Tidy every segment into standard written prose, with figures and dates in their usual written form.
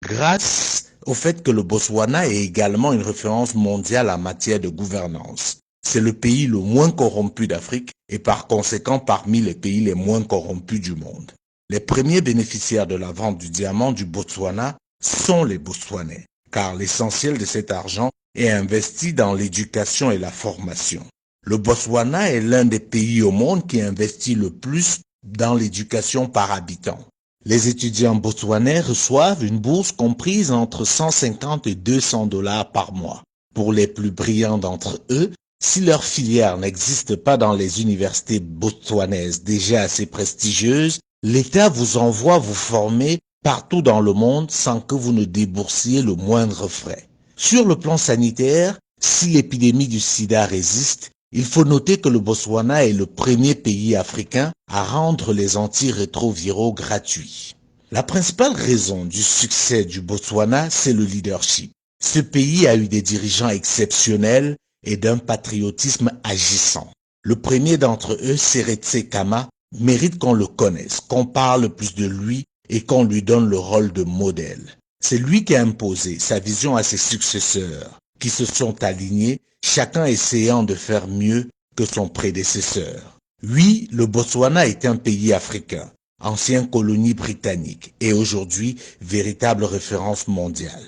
grâce au fait que le Botswana est également une référence mondiale en matière de gouvernance. C'est le pays le moins corrompu d'Afrique et par conséquent parmi les pays les moins corrompus du monde. Les premiers bénéficiaires de la vente du diamant du Botswana sont les Botswanais, car l'essentiel de cet argent est investi dans l'éducation et la formation. Le Botswana est l'un des pays au monde qui investit le plus dans l'éducation par habitant. Les étudiants botswanais reçoivent une bourse comprise entre 150 et 200 dollars par mois. Pour les plus brillants d'entre eux, si leur filière n'existe pas dans les universités botswanaises déjà assez prestigieuses, l'État vous envoie vous former partout dans le monde sans que vous ne déboursiez le moindre frais. Sur le plan sanitaire, si l'épidémie du sida résiste, il faut noter que le Botswana est le premier pays africain à rendre les antirétroviraux gratuits. La principale raison du succès du Botswana, c'est le leadership. Ce pays a eu des dirigeants exceptionnels et d'un patriotisme agissant. Le premier d'entre eux, Seretse Khama, mérite qu'on le connaisse, qu'on parle plus de lui et qu'on lui donne le rôle de modèle. C'est lui qui a imposé sa vision à ses successeurs, qui se sont alignés, chacun essayant de faire mieux que son prédécesseur. Oui, le Botswana est un pays africain, ancienne colonie britannique et aujourd'hui véritable référence mondiale.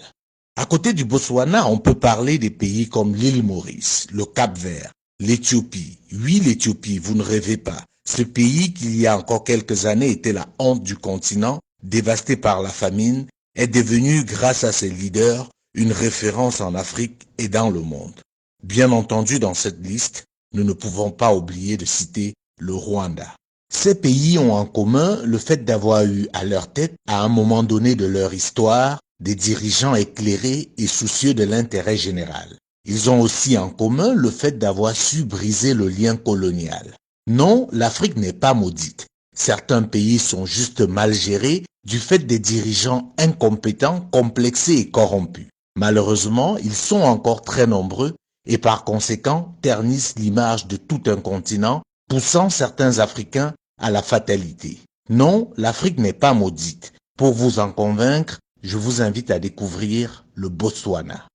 À côté du Botswana, on peut parler des pays comme l'île Maurice, le Cap-Vert, l'Éthiopie. Oui, l'Éthiopie, vous ne rêvez pas. Ce pays qui, il y a encore quelques années, était la honte du continent, dévasté par la famine, est devenu, grâce à ses leaders, une référence en Afrique et dans le monde. Bien entendu, dans cette liste, nous ne pouvons pas oublier de citer le Rwanda. Ces pays ont en commun le fait d'avoir eu à leur tête, à un moment donné de leur histoire, des dirigeants éclairés et soucieux de l'intérêt général. Ils ont aussi en commun le fait d'avoir su briser le lien colonial. Non, l'Afrique n'est pas maudite. Certains pays sont juste mal gérés du fait des dirigeants incompétents, complexés et corrompus. Malheureusement, ils sont encore très nombreux et par conséquent ternissent l'image de tout un continent, poussant certains Africains à la fatalité. Non, l'Afrique n'est pas maudite. Pour vous en convaincre, je vous invite à découvrir le Botswana.